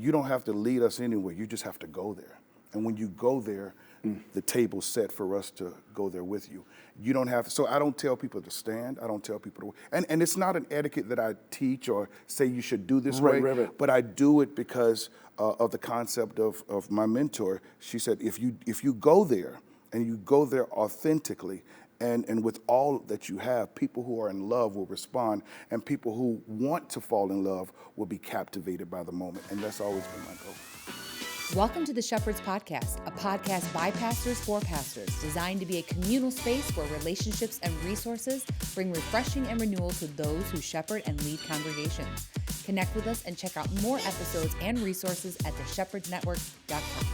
you don't have to lead us anywhere. You just have to go there. And when you go there, the table's set for us to go there with you. You don't have, so I don't tell people to stand. I don't tell people to, and it's not an etiquette that I teach or say you should do this way, but I do it because of the concept of my mentor. She said, if you go there and you go there authentically and with all that you have, people who are in love will respond, and people who want to fall in love will be captivated by the moment. And that's always been my goal. Welcome to the Shepherds Podcast, a podcast by pastors for pastors, designed to be a communal space where relationships and resources bring refreshing and renewal to those who shepherd and lead congregations. Connect with us and check out more episodes and resources at theshepherdsnetwork.com.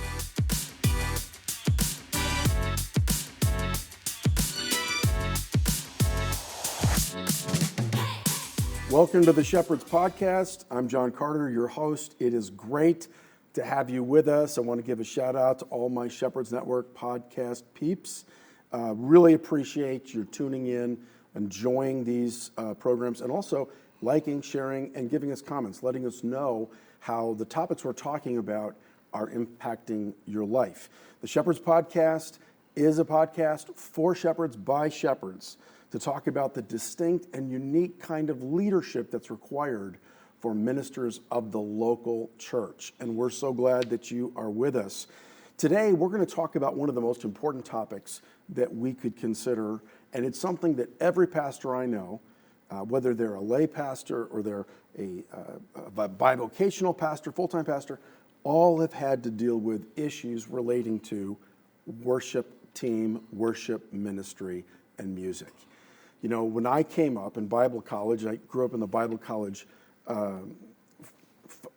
Welcome to the Shepherds Podcast. I'm John Carter, your host. It is great to have you with us. I want to give a shout out to all my Shepherds Network podcast peeps. Really appreciate your tuning in, enjoying these programs, and also liking, sharing, and giving us comments, letting us know how the topics we're talking about are impacting your life. The Shepherds Podcast is a podcast for shepherds by shepherds to talk about the distinct and unique kind of leadership that's required for ministers of the local church. And we're so glad that you are with us. Today, we're going to talk about one of the most important topics that we could consider, and it's something that every pastor I know, whether they're a lay pastor or they're a bivocational pastor, full-time pastor, all have had to deal with issues relating to worship team, worship ministry, and music. You know, when I came up in Bible college, I grew up in the Bible college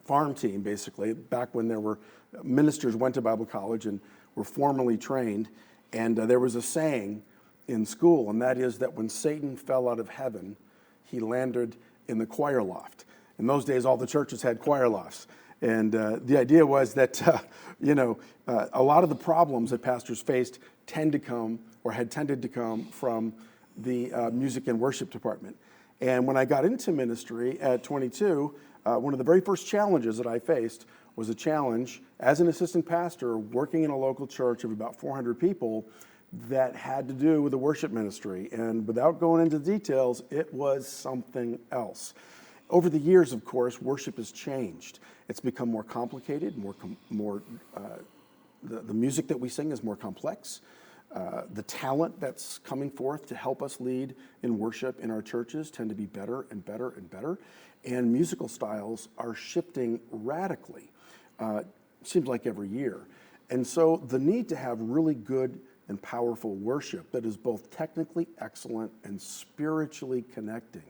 farm team, basically, back when there were ministers went to Bible college and were formally trained. And there was a saying in school, and that is that when Satan fell out of heaven, he landed in the choir loft. In those days, all the churches had choir lofts. And the idea was that, a lot of the problems that pastors faced had tended to come from the music and worship department. And when I got into ministry at 22, one of the very first challenges that I faced was a challenge as an assistant pastor working in a local church of about 400 people that had to do with the worship ministry. And without going into details, it was something else. Over the years, of course, worship has changed. It's become more complicated, the music that we sing is more complex. The talent that's coming forth to help us lead in worship in our churches tend to be better and better and better. And musical styles are shifting radically, seems like every year. And so the need to have really good and powerful worship that is both technically excellent and spiritually connecting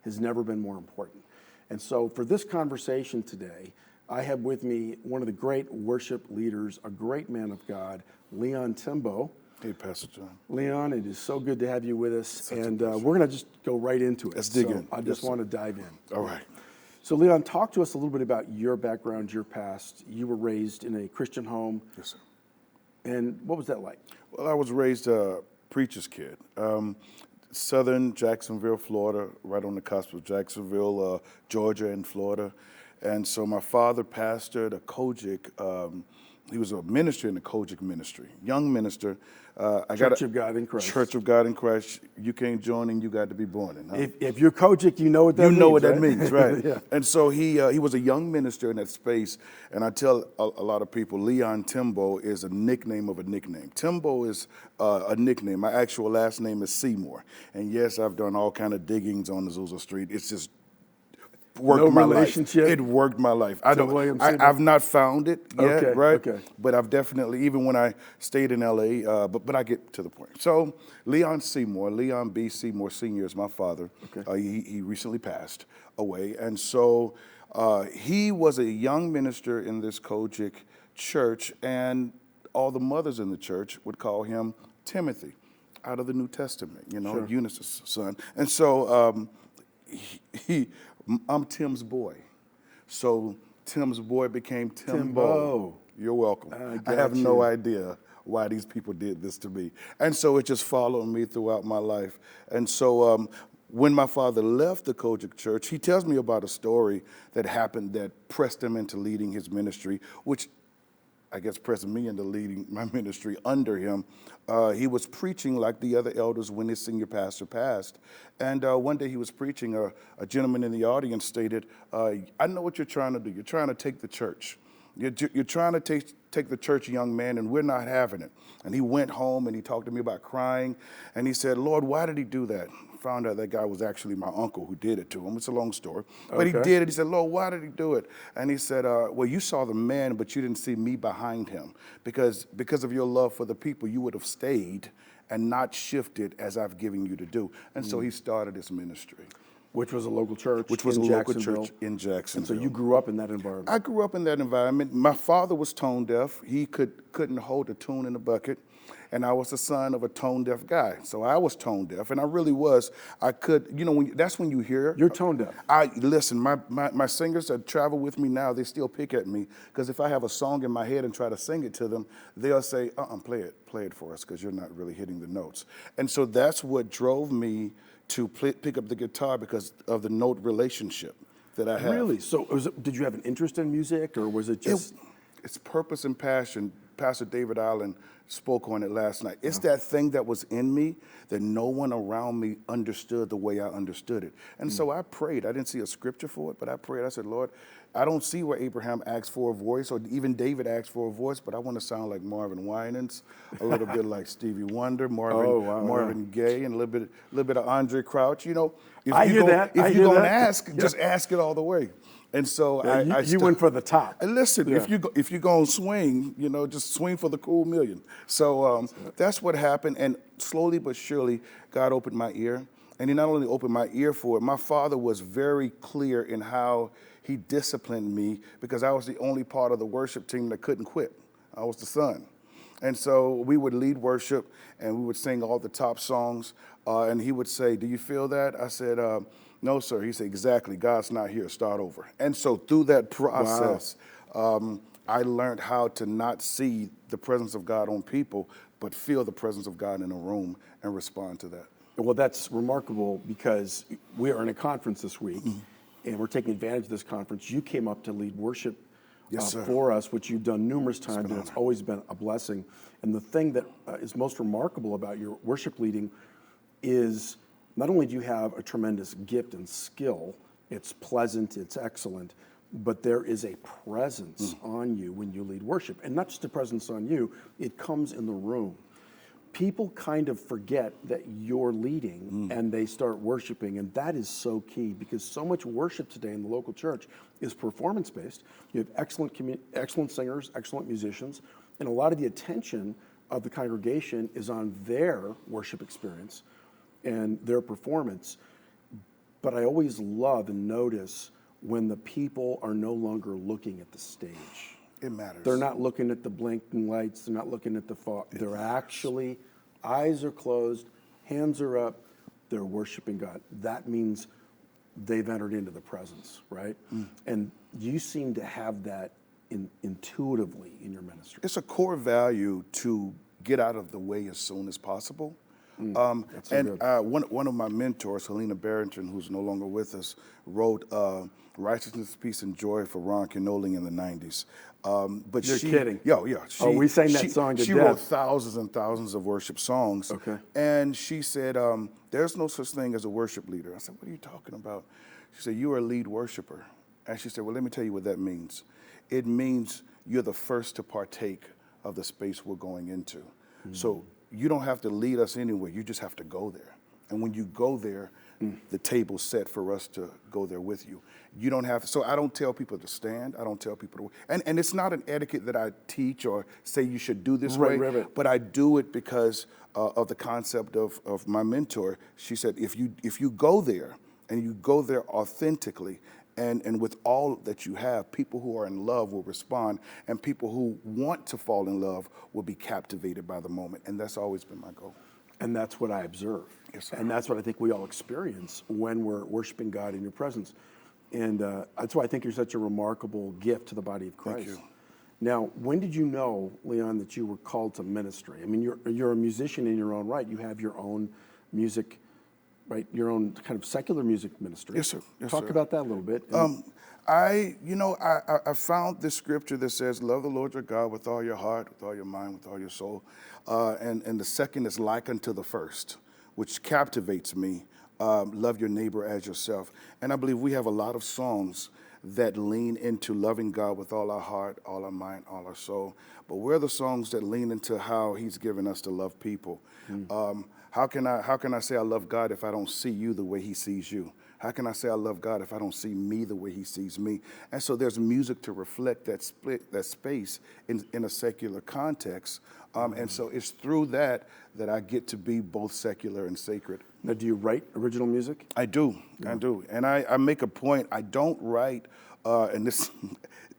has never been more important. And so for this conversation today, I have with me one of the great worship leaders, a great man of God, Leon Timbo. Hey, Pastor John. Leon, it is so good to have you with us, and we're going to just go right into it. Let's dig in. I just want to dive in. All right. So, Leon, talk to us a little bit about your background, your past. You were raised in a Christian home. Yes, sir. And what was that like? Well, I was raised a preacher's kid. Southern Jacksonville, Florida, right on the cusp of Jacksonville, Georgia, and Florida. And so my father pastored a Kojic. He was a minister in the Kojic ministry, young minister. Church of God in Christ. Church of God in Christ. You can't join in, you got to be born in. Huh? If you're Kojic, you know what that means. You know what right? that means, right? Yeah. And so he was a young minister in that space. And I tell a lot of people, Leon Timbo is a nickname of a nickname. Timbo is a nickname. My actual last name is Seymour. And yes, I've done all kind of diggings on Azusa Street. It's just worked my life. It worked my life. I've not found it yet, right? Okay. But I've definitely, even when I stayed in LA, but I get to the point. So Leon B. Seymour Sr. is my father. Okay. He recently passed away. And so he was a young minister in this Kojic church, and all the mothers in the church would call him Timothy, out of the New Testament, sure. Eunice's son. And so I'm Tim's boy. So Tim's boy became Timbo. You're welcome. I have no idea why these people did this to me. And so it just followed me throughout my life. And so when my father left the Kojic church, he tells me about a story that happened that pressed him into leading his ministry, which I guess pressed me into leading my ministry under him. He was preaching like the other elders when his senior pastor passed. And one day he was preaching, a gentleman in the audience stated, I know what you're trying to do. You're trying to take the church. You're trying to take the church, young man, and we're not having it. And he went home and he talked to me about crying. And he said, Lord, why did he do that? Found out that guy was actually my uncle who did it to him. It's a long story. But he did it. He said, Lord, why did he do it? And he said, well, you saw the man, but you didn't see me behind him. Because of your love for the people, you would have stayed and not shifted as I've given you to do. And so he started his ministry. Which was a local church. Which was a local church in Jacksonville. And so you grew up in that environment. I grew up in that environment. My father was tone deaf. He couldn't hold a tune in a bucket. And I was the son of a tone deaf guy. So I was tone deaf, and I really was. I could, that's when you hear. You're tone deaf. Listen, my singers that travel with me now, they still pick at me, because if I have a song in my head and try to sing it to them, they'll say, play it for us, because you're not really hitting the notes. And so that's what drove me to pick up the guitar, because of the note relationship that I have. Really? So did you have an interest in music, or was it just? It's purpose and passion. Pastor David Allen spoke on it last night. It's that thing that was in me that no one around me understood the way I understood it. And so I prayed. I didn't see a scripture for it, but I prayed. I said, Lord, I don't see where Abraham asked for a voice, or even David asked for a voice, but I want to sound like Marvin Winans, a little bit like Stevie Wonder, Marvin Gaye, and a little bit of Andre Crouch. If you're going to ask, just ask it all the way. And so you went for the top. And listen, if you're going to swing, just swing for the cool million. So that's what happened. And slowly but surely, God opened my ear. And he not only opened my ear for it, my father was very clear in how he disciplined me, because I was the only part of the worship team that couldn't quit. I was the son. And so we would lead worship, and we would sing all the top songs. And he would say, do you feel that? I said, no, sir. He said, exactly. God's not here. Start over. And so through that process, I learned how to not see the presence of God on people, but feel the presence of God in a room and respond to that. Well, that's remarkable, because we are in a conference this week, and we're taking advantage of this conference. You came up to lead worship for us, which you've done numerous times, and it's always been a blessing. And the thing that is most remarkable about your worship leading is not only do you have a tremendous gift and skill, it's pleasant, it's excellent, but there is a presence on you when you lead worship. And not just a presence on you, it comes in the room. People kind of forget that you're leading and they start worshiping, and that is so key, because so much worship today in the local church is performance-based. You have excellent singers, excellent musicians, and a lot of the attention of the congregation is on their worship experience and their performance. But I always love and notice when the people are no longer looking at the stage. It matters. They're not looking at the blinking lights. They're not looking at the fog. They're actually, eyes are closed, hands are up. They're worshiping God. That means they've entered into the presence, right? And you seem to have that intuitively in your ministry. It's a core value to get out of the way as soon as possible. One of my mentors, Helena Barrington, who's no longer with us, wrote Righteousness, Peace, and Joy for Ron Kenoling in the 90s. But You're kidding. Yeah. We sang that song to death. She wrote thousands and thousands of worship songs. Okay. And she said, there's no such thing as a worship leader. I said, what are you talking about? She said, you are a lead worshiper. And she said, well, let me tell you what that means. It means you're the first to partake of the space we're going into. So you don't have to lead us anywhere. You just have to go there. And when you go there, the table's set for us to go there with you. You don't have to, so I don't tell people to stand. I don't tell people to, and it's not an etiquette that I teach or say you should do this way, but I do it because of the concept of my mentor. She said, if you go there and you go there authentically, and with all that you have, people who are in love will respond, and people who want to fall in love will be captivated by the moment. And that's always been my goal. And that's what I observe. Yes, sir. And that's what I think we all experience when we're worshiping God in your presence. And that's why I think you're such a remarkable gift to the body of Christ. Thank you. Now, when did you know, Leon, that you were called to ministry? I mean, you're a musician in your own right. You have your own music right, your own kind of secular music ministry. Yes, sir. Yes, Talk sir. about that a little bit. I found this scripture that says, love the Lord your God with all your heart, with all your mind, with all your soul. And the second is like unto the first, which captivates me. Love your neighbor as yourself. And I believe we have a lot of songs that lean into loving God with all our heart, all our mind, all our soul. But where are the songs that lean into how he's given us to love people? How can I say I love God if I don't see you the way he sees you? How can I say I love God if I don't see me the way he sees me? And so there's music to reflect that space in a secular context. And so it's through that I get to be both secular and sacred. Now, do you write original music? I do. And I make a point, I don't write, and this,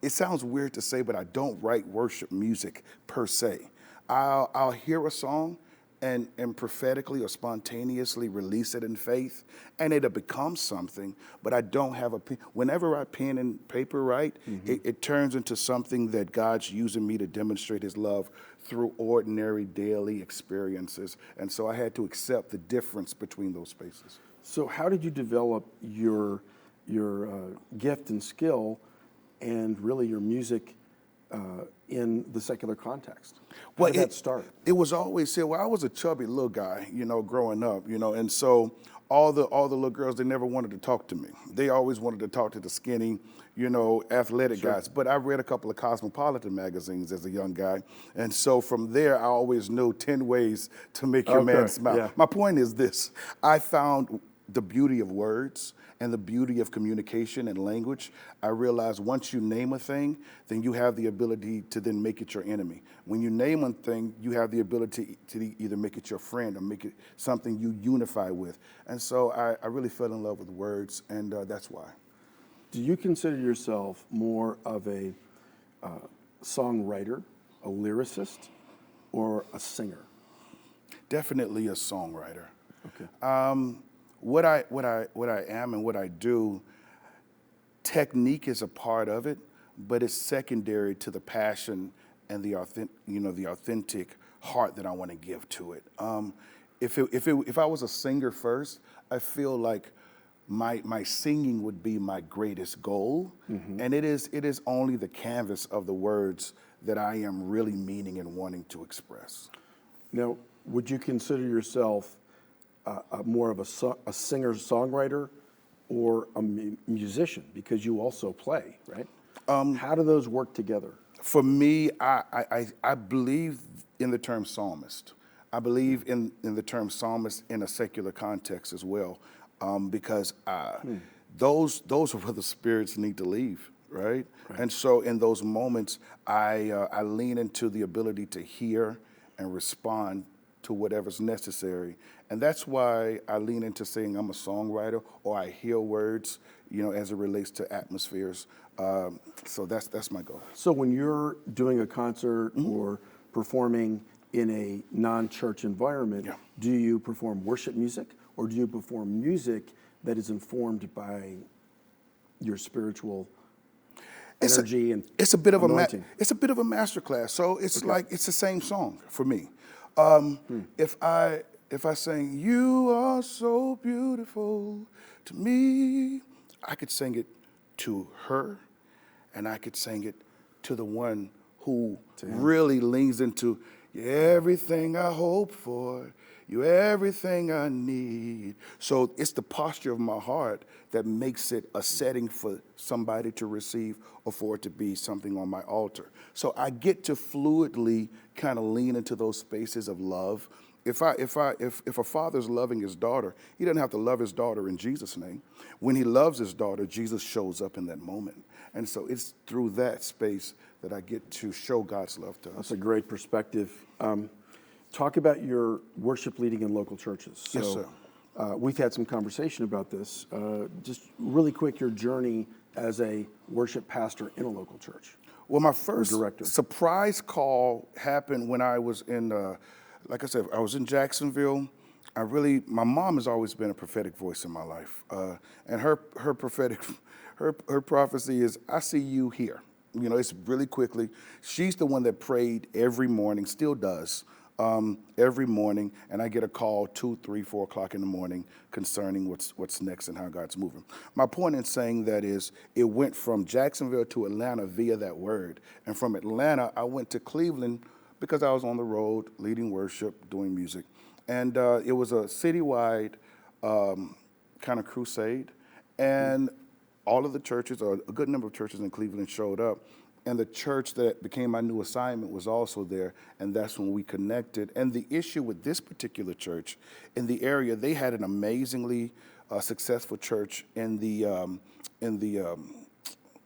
it sounds weird to say, but I don't write worship music per se. I'll hear a song and prophetically or spontaneously release it in faith, and it'll become something, but I don't have whenever I pen and paper write, it turns into something that God's using me to demonstrate his love through ordinary daily experiences. And so I had to accept the difference between those spaces. So how did you develop your gift and skill and really your music in the secular context? How did that start? It was always said, well, I was a chubby little guy, growing up, and so all the little girls, they never wanted to talk to me. They always wanted to talk to the skinny, athletic guys. But I read a couple of Cosmopolitan magazines as a young guy. And so from there, I always knew 10 ways to make your man smile. Yeah. My point is this. I found the beauty of words and the beauty of communication and language. I realized once you name a thing, then you have the ability to then make it your enemy. When you name one thing, you have the ability to either make it your friend or make it something you unify with. And so I really fell in love with words, and that's why. Do you consider yourself more of a songwriter, a lyricist, or a singer? Definitely a songwriter. Okay. What I am and what I do, technique is a part of it, but it's secondary to the passion and the authentic heart that I want to give to it. If I was a singer first, I feel like my singing would be my greatest goal, and it is only the canvas of the words that I am really meaning and wanting to express. Now, would you consider yourself more of a singer-songwriter or a musician, because you also play, right? How do those work together? For me, I believe in the term psalmist. I believe in the term psalmist in a secular context as well, because those are where the spirits need to leave, right? And so in those moments, I lean into the ability to hear and respond to whatever's necessary. And that's why I lean into saying I'm a songwriter, or I hear words, as it relates to atmospheres. So that's my goal. So when you're doing a concert or performing in a non-church environment, do you perform worship music, or do you perform music that is informed by your spiritual energy and it's a bit of anointing? it's a bit of a masterclass. So it's like it's the same song for me. If I sing, "You are so beautiful to me," I could sing it to her, and I could sing it to the one who really leans into, "You're everything I hope for, you're everything I need." So it's the posture of my heart that makes it a setting for somebody to receive or for it to be something on my altar. So I get to fluidly kind of lean into those spaces of love. If a father's loving his daughter, he doesn't have to love his daughter in Jesus' name. When he loves his daughter, Jesus shows up in that moment. And so it's through that space that I get to show God's love to us. That's a great perspective. Talk about your worship leading in local churches. Yes, sir. We've had some conversation about this. Just really quick, your journey as a worship pastor in a local church. Well, my first director. surprise call happened when I was in, like I said, I was in Jacksonville. My mom has always been a prophetic voice in my life. And her prophecy is, "I see you here." It's really quickly. She's the one that prayed every morning, still does, every morning, and I get a call 2, 3, 4 o'clock in the morning concerning what's next and how God's moving. My point in saying that is it went from Jacksonville to Atlanta via that word. And from Atlanta, I went to Cleveland because I was on the road leading worship, doing music. And it was a citywide kind of crusade. And all of the churches, or a good number of churches in Cleveland, showed up. And the church that became my new assignment was also there, and that's when we connected. And the issue with this particular church in the area, they had an amazingly successful church in the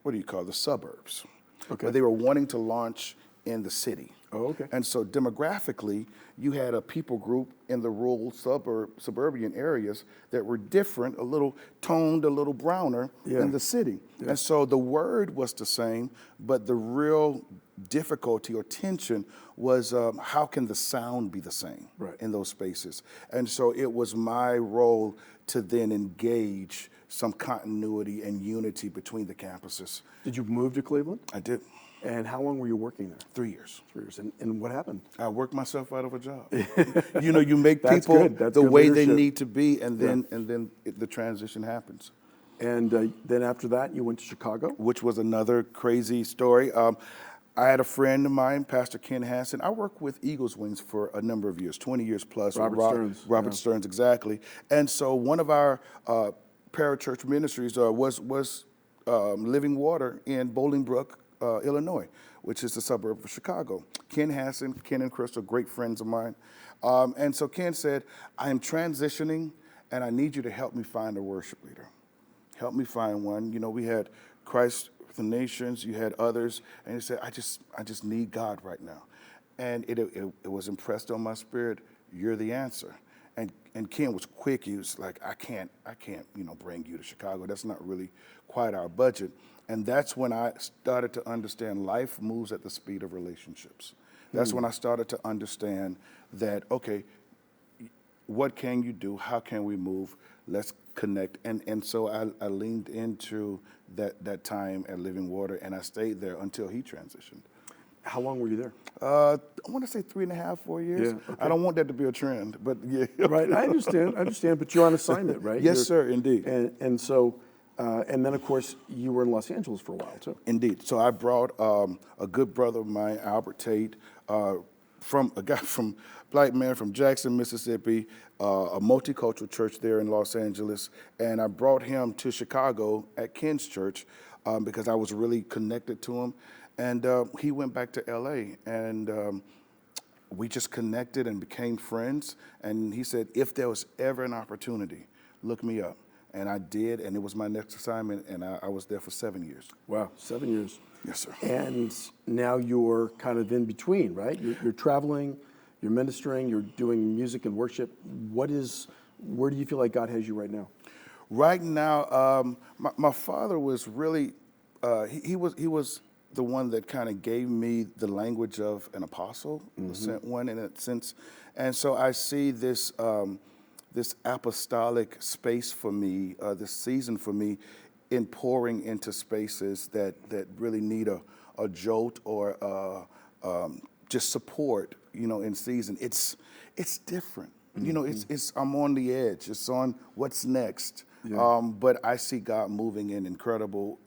what do you call it, the suburbs. Okay. But they were wanting to launch in the city. Oh, okay. And so demographically, you had a people group in the rural suburban areas that were different, a little toned, a little browner in the city. Yeah. And so the word was the same, but the real difficulty or tension was how can the sound be the same in those spaces? And so it was my role to then engage some continuity and unity between the campuses. Did you move to Cleveland? I did. And how long were you working there? 3 years. 3 years. And what happened? I worked myself out of a job. You make people the way leadership. they need to be, and then the transition happens. And then after that, you went to Chicago? Which was another crazy story. I had a friend of mine, Pastor Ken Hansen. I worked with Eagles Wings for a number of years, 20 years plus. Robert Stearns, exactly. And so one of our parachurch ministries was Living Water in Bolingbrook, Illinois, which is the suburb of Chicago. Ken Hansen, Ken and Crystal, great friends of mine. And so Ken said, I am transitioning and I need you to help me find a worship leader. Help me find one. We had Christ for the Nations, you had others, and he said, I just need God right now. And it was impressed on my spirit, you're the answer. And Ken was quick. He was like, I can't, bring you to Chicago. That's not really quite our budget. And that's when I started to understand life moves at the speed of relationships. That's when I started to understand that, okay, what can you do? How can we move? Let's connect. And so I leaned into that time at Living Water, and I stayed there until he transitioned. How long were you there? I want to say 3.5, 4 years. Yeah, okay. I don't want that to be a trend, but yeah. Right, I understand, but you're on assignment, right? Yes, sir, indeed. And so, and then, of course, you were in Los Angeles for a while, too. Indeed. So I brought a good brother of mine, Albert Tate, black man from Jackson, Mississippi, a multicultural church there in Los Angeles, and I brought him to Chicago at Ken's church because I was really connected to him. And he went back to L.A., and we just connected and became friends. And he said, if there was ever an opportunity, look me up. And I did, and it was my next assignment, and I was there for 7 years. Wow, 7 years. Yes, sir. And now you're kind of in between, right? You're traveling, you're ministering, you're doing music and worship. Where do you feel like God has you right now? Right now, my father was really, he was the one that kind of gave me the language of an apostle, the sent one in a sense. And so I see this this apostolic space for me, this season for me, in pouring into spaces that really need a jolt or just support, in season. It's different. It's I'm on the edge. It's on what's next. Yeah. But I see God moving in incredible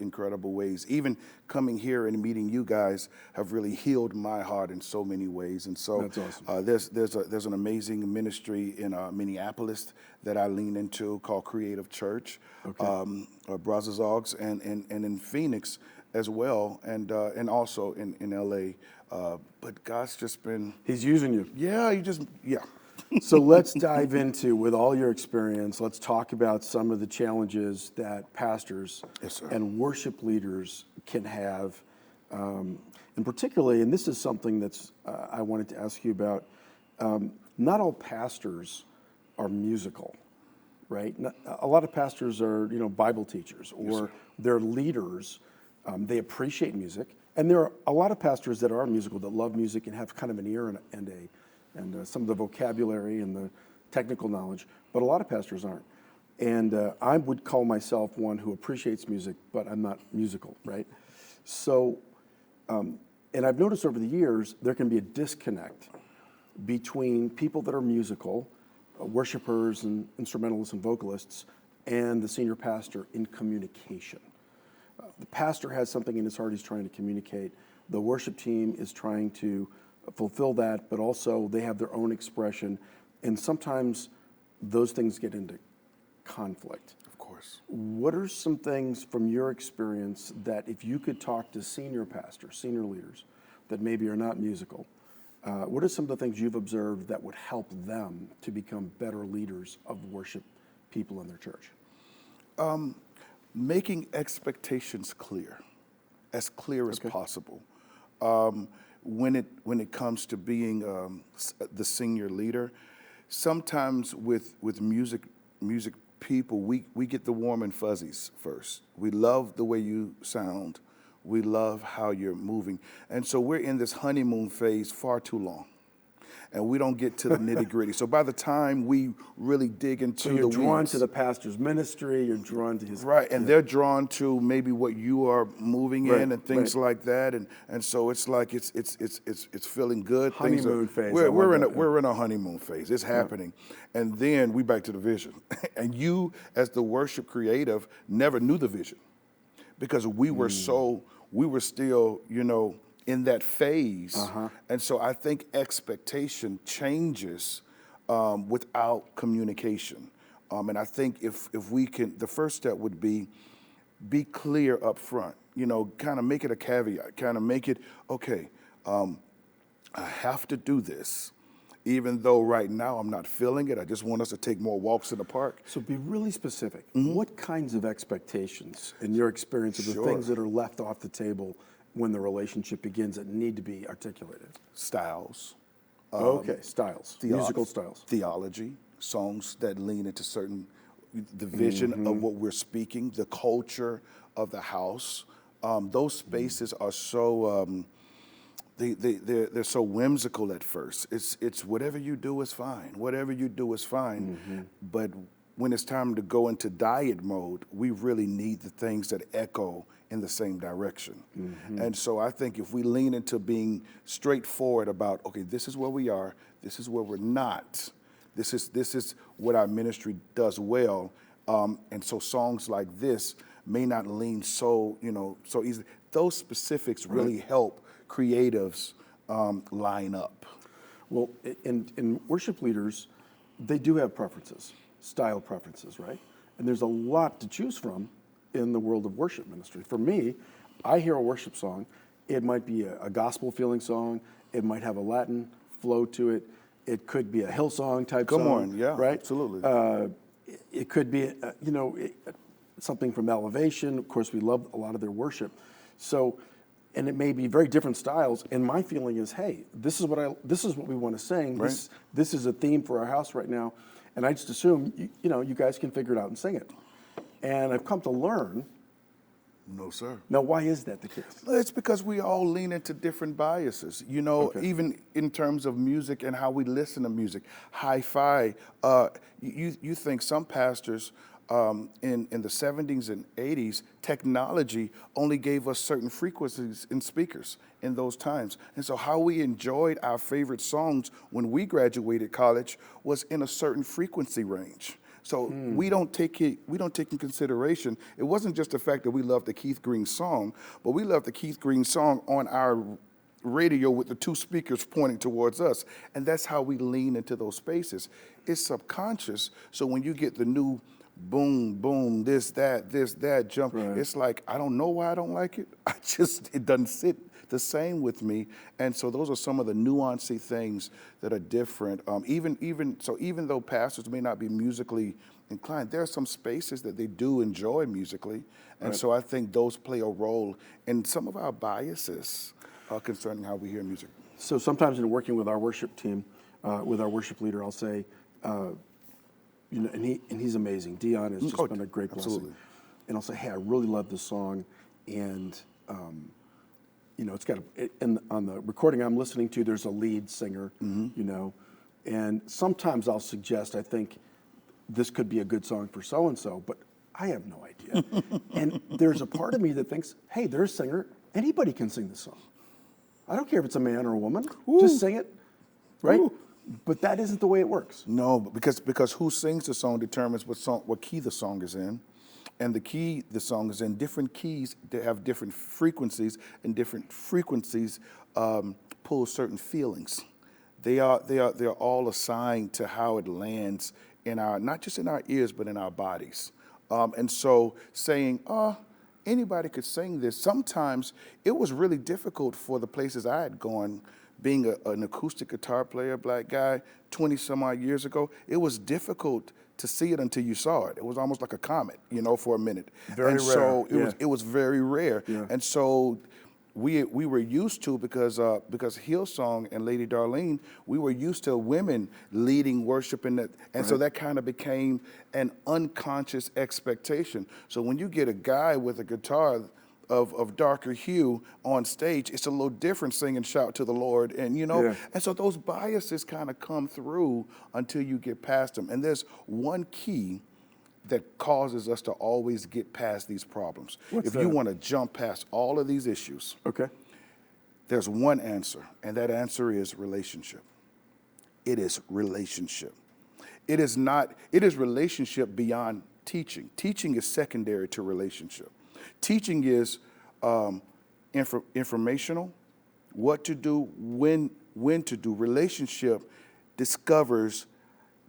ways. Even coming here and meeting you guys have really healed my heart in so many ways. And so that's awesome. There's an amazing ministry in Minneapolis that I lean into called Creative Church, Brazazogs, and in Phoenix as well, and also in LA. But God's just been... He's using you. Yeah, So let's dive into, with all your experience, let's talk about some of the challenges that pastors and worship leaders can have. And particularly, and this is something that's I wanted to ask you about, not all pastors are musical, right? A lot of pastors are, Bible teachers, or they're leaders. They appreciate music. And there are a lot of pastors that are musical, that love music and have kind of an ear and some of the vocabulary and the technical knowledge, but a lot of pastors aren't. And I would call myself one who appreciates music, but I'm not musical, right? So, and I've noticed over the years, there can be a disconnect between people that are musical, worshipers and instrumentalists and vocalists, and the senior pastor in communication. The pastor has something in his heart he's trying to communicate. The worship team is trying to fulfill that, but also they have their own expression. And sometimes those things get into conflict. Of course. What are some things from your experience that if you could talk to senior pastors, senior leaders that maybe are not musical, what are some of the things you've observed that would help them to become better leaders of worship people in their church? Making expectations clear as possible. When it comes to being the senior leader, sometimes with music people, we get the warm and fuzzies first. We love the way you sound. We love how you're moving. And so we're in this honeymoon phase far too long. And we don't get to the nitty gritty. So by the time we really dig into you're the drawn weeds, to the pastor's ministry, you're drawn to his... right, and they're drawn to maybe what you are moving in and things like that. And so it's like it's feeling good. Honeymoon phase. We're in a honeymoon phase. It's happening. And then we back to the vision. And you, as the worship creative, never knew the vision. Because we were still, in that phase. And so I think expectation changes without communication. And I think if we can, the first step would be clear up front, kind of make it a caveat, kind of make it, okay, I have to do this. Even though right now I'm not feeling it, I just want us to take more walks in the park. So be really specific. What kinds of expectations, in your experience, are the things that are left off the table when the relationship begins that need to be articulated? Styles. Styles. Musical styles. Theology, songs that lean into the vision of what we're speaking, the culture of the house. Those spaces are so... They're so whimsical at first. It's whatever you do is fine. Whatever you do is fine. But when it's time to go into diet mode, we really need the things that echo in the same direction. And so I think if we lean into being straightforward about, okay, this is where we are, this is where we're not, this is what our ministry does well, and so songs like this may not lean so easily. Those specifics really help creatives line up. Well, in worship leaders, they do have preferences, style preferences, right? And there's a lot to choose from in the world of worship ministry. For me, I hear a worship song. It might be a gospel feeling song. It might have a Latin flow to it. It could be a Hillsong type song. Come on, yeah, right? Absolutely. It could be, something from Elevation. Of course, we love a lot of their worship. So, and it may be very different styles. And my feeling is, hey, this is what we want to sing. Right. This is a theme for our house right now. And I just assume, you guys can figure it out and sing it. And I've come to learn. No, sir. Now, why is that the case? It's because we all lean into different biases, even in terms of music and how we listen to music. Hi-fi, you think some pastors in the 70s and 80s, technology only gave us certain frequencies in speakers in those times. And so how we enjoyed our favorite songs when we graduated college was in a certain frequency range. So we don't take in consideration, it wasn't just the fact that we loved the Keith Green song, but we loved the Keith Green song on our radio with the two speakers pointing towards us. And that's how we lean into those spaces. It's subconscious. So when you get the new boom, boom, this, that, jump, it's like, I don't know why I don't like it. It doesn't sit the same with me. And so those are some of the nuancy things that are different. Even though pastors may not be musically inclined, there are some spaces that they do enjoy musically. And so I think those play a role in some of our biases concerning how we hear music. So sometimes in working with our worship team, with our worship leader, I'll say, and he's amazing. Dion has just been a great blessing. Absolutely. And I'll say, hey, I really love this song, and it's got on the recording I'm listening to, there's a lead singer, and sometimes I'll suggest, I think this could be a good song for so and so, but I have no idea. And there's a part of me that thinks, hey, there's a singer. Anybody can sing this song. I don't care if it's a man or a woman. Just sing it, right? Ooh. But that isn't the way it works. No, because who sings the song determines what key the song is in, and the key the song is in. Different keys they have different frequencies, and different frequencies pull certain feelings. They're all assigned to how it lands in our, not just in our ears but in our bodies. And so saying, anybody could sing this. Sometimes it was really difficult for the places I had gone. Being an acoustic guitar player, black guy, 20 some odd years ago, it was difficult to see it until you saw it. It was almost like a comet, for a minute. Very and rare. so Yeah. it was very rare. Yeah. And so we were used to, because Hillsong and Lady Darlene, we were used to women leading worship in that, and so that kind of became an unconscious expectation. So when you get a guy with a guitar of darker hue on stage, it's a little different singing "Shout to the Lord," and and so those biases kind of come through until you get past them. And there's one key that causes us to always get past these problems. What's if that? you want to jump past all of these issues, Okay. there's one answer, and that answer is relationship. It is relationship. It is relationship beyond teaching. Teaching is secondary to relationship. Teaching is informational, what to do, when to do. Relationship discovers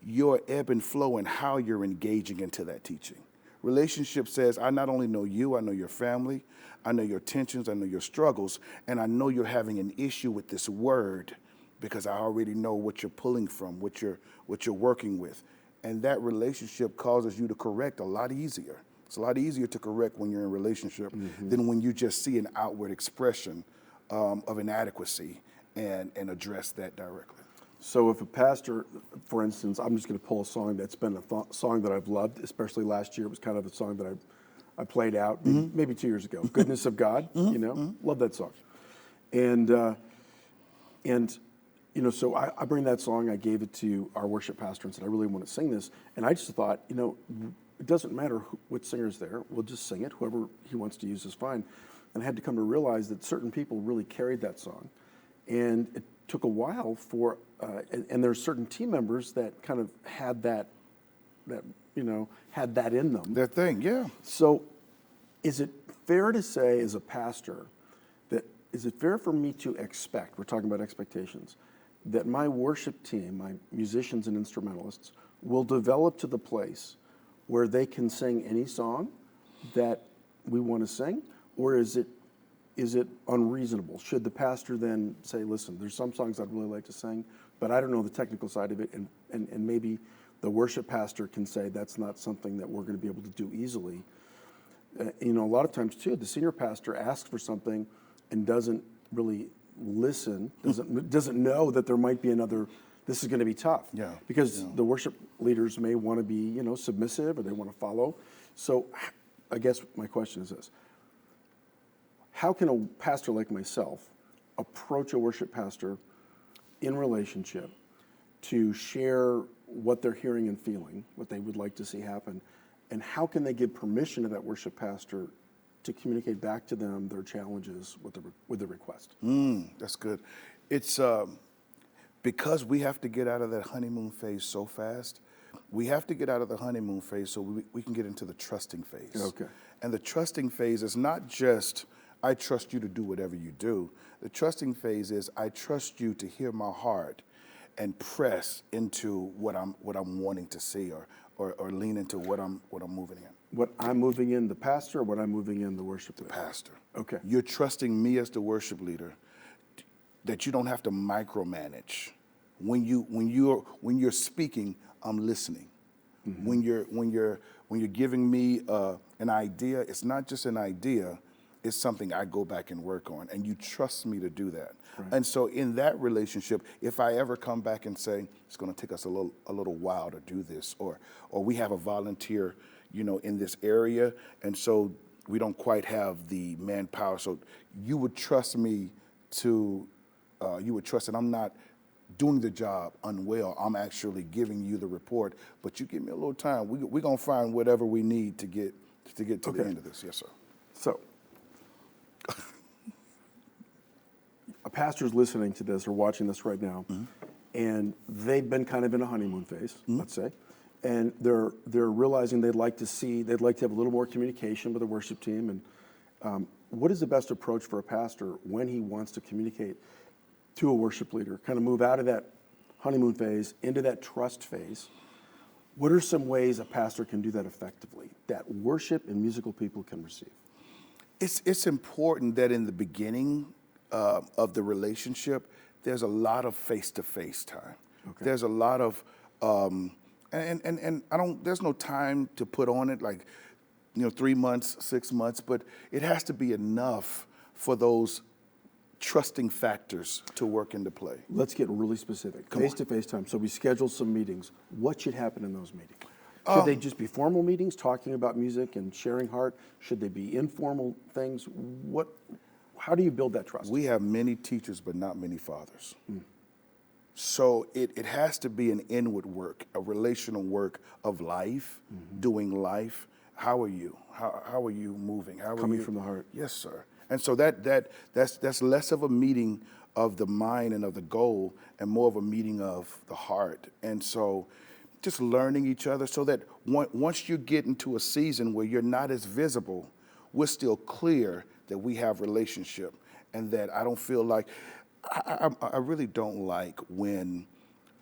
your ebb and flow and how you're engaging into that teaching. Relationship says, I not only know you, I know your family, I know your tensions, I know your struggles, and I know you're having an issue with this word because I already know what you're pulling from, what you're working with. And that relationship causes you to correct a lot easier. It's a lot easier to correct when you're in a relationship than when you just see an outward expression of inadequacy and address that directly. So if a pastor, for instance, I'm just going to pull a song that's been a song that I've loved, especially last year. It was kind of a song that I played out maybe 2 years ago. Goodness of God, love that song. And so I bring that song, I gave it to our worship pastor and said, I really want to sing this. And I just thought, it doesn't matter what singer's there. We'll just sing it. Whoever he wants to use is fine. And I had to come to realize that certain people really carried that song. And it took a while for, and there's certain team members that kind of had that in them. That thing, yeah. So is it fair to say as a pastor is it fair for me to expect, we're talking about expectations, that my worship team, my musicians and instrumentalists, will develop to the place where they can sing any song that we want to sing? Or is it unreasonable? Should the pastor then say, listen, there's some songs I'd really like to sing, but I don't know the technical side of it, and maybe the worship pastor can say that's not something that we're going to be able to do easily. A lot of times too, the senior pastor asks for something and doesn't really listen, doesn't know that there might be another, this is going to be tough. Yeah. Because the worship leaders may want to be, submissive, or they want to follow. So I guess my question is this. How can a pastor like myself approach a worship pastor in relationship to share what they're hearing and feeling, what they would like to see happen, and how can they give permission to that worship pastor to communicate back to them their challenges with the request? That's good. It's because we have to get out of that honeymoon phase so fast. We have to get out of the honeymoon phase so we can get into the trusting phase. Okay. And the trusting phase is not just, I trust you to do whatever you do. The trusting phase is, I trust you to hear my heart and press into what I'm wanting to see, or lean into what I'm moving in. What I'm moving in, the pastor, or what I'm moving in, the worship leader? Pastor. Okay. You're trusting me as the worship leader that you don't have to micromanage. When you're speaking, I'm listening. Mm-hmm. When you're giving me an idea, it's not just an idea, it's something I go back and work on, and you trust me to do that. Right. And so in that relationship, if I ever come back and say, it's going to take us a little while to do this, or we have a volunteer, in this area, and so we don't quite have the manpower, so you would trust me that I'm not doing the job unwell. I'm actually giving you the report, but you give me a little time. We're going to find whatever we need to get to the end of this. Yes, sir. So a pastor's listening to this or watching this right now, and they've been kind of in a honeymoon phase, let's say, and they're realizing they'd like to have a little more communication with the worship team. And what is the best approach for a pastor when he wants to communicate to a worship leader, kind of move out of that honeymoon phase into that trust phase? What are some ways a pastor can do that effectively, that worship and musical people can receive? It's important that in the beginning of the relationship, there's a lot of face-to-face time. Okay. There's a lot of, and there's no time to put on it, like, 3 months, 6 months, but it has to be enough for those trusting factors to work into play. Let's get really specific. Face-to-face time. So we schedule some meetings. What should happen in those meetings? Should they just be formal meetings talking about music and sharing heart? Should they be informal things? How do you build that trust? We have many teachers, but not many fathers. So it has to be an inward work, a relational work of life, doing life. How are you? How are you moving? How are Coming you? from the heart. Yes, sir. And so that's less of a meeting of the mind and of the goal, and more of a meeting of the heart. And so just learning each other so that once you get into a season where you're not as visible, we're still clear that we have relationship, and that I don't feel like, I really don't like when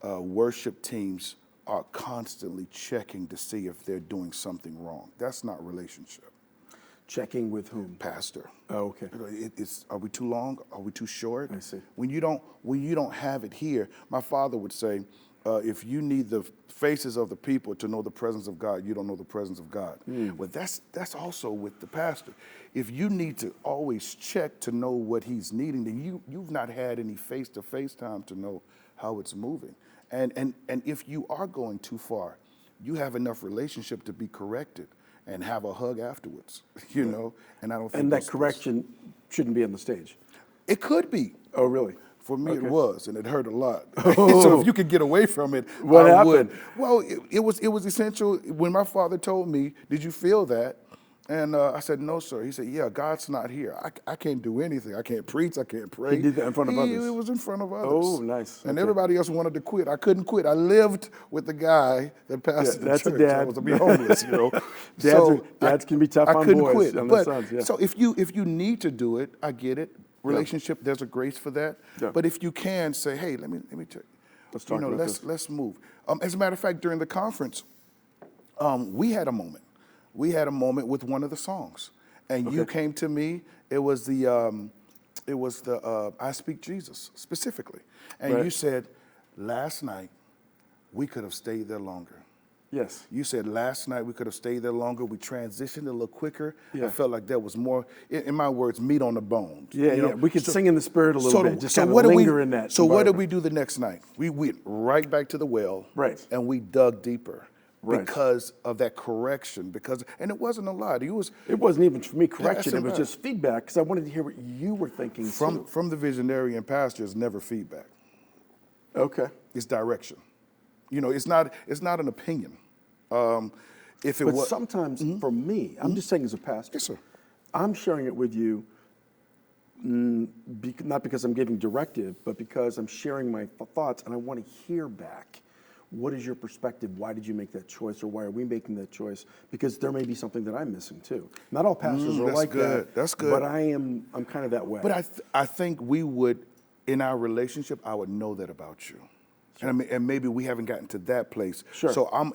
worship teams are constantly checking to see if they're doing something wrong. That's not relationship. Checking with whom? Pastor. Oh, okay. Are we too long? Are we too short? I see. When you don't have it here, my father would say, if you need the faces of the people to know the presence of God, you don't know the presence of God. Well, that's also with the pastor. If you need to always check to know what he's needing, then you've not had any face-to-face time to know how it's moving. And if you are going too far, you have enough relationship to be corrected and have a hug afterwards, And I don't think. And that correction shouldn't be on the stage. It could be. Oh, really? For me, Okay. it was, and it hurt a lot. Oh. So if you could get away from it, What I happened? would. Well, it was essential. When my father told me, "Did you feel that?" And I said, "No, sir." He said, "Yeah, God's not here. I can't do anything. I can't preach. I can't pray." He did that in front of others? It was in front of others. Oh, nice. And Okay. everybody else wanted to quit. I couldn't quit. I lived with the guy that pastored the that's a church. dad. I was to be homeless, Dads can be tough I on couldn't boys, quit. on the But sons, yeah. so if you need to do it, I get it. Relationship, there's a grace for that. Yeah. But if you can say, hey, let me tell you, Let's talk about this. let's move. As a matter of fact, during the conference, we had a moment. We had a moment with one of the songs, and you came to me. It was the I Speak Jesus specifically, and Right. you said, last night we could have stayed there longer. Yes. You said last night we could have stayed there longer. We transitioned a little quicker. Yeah. I felt like there was more, in my words, meat on the bones. Yeah. We could sing in the spirit a little bit, just kind of what did linger in that So what did environment. we do the next night? We went right back to the well. Right. And we dug deeper. Right. Because of that correction. And it wasn't a lot. It wasn't even for me correction. Passing It was by. just feedback because I wanted to hear what you were thinking too. From the visionary and pastor is never feedback. Okay. It's direction. It's not an opinion. If it But was sometimes for me, I'm just saying as a pastor, Yes, sir. I'm sharing it with you not because I'm giving directive, but because I'm sharing my thoughts and I want to hear back. What is your perspective? Why did you make that choice, or why are we making that choice? Because there may be something that I'm missing too. Not all pastors are that's like good. that. That's good. But I'm kind of that way. But I think we would, in our relationship, I would know that about you. And maybe we haven't gotten to that place. Sure. So I'm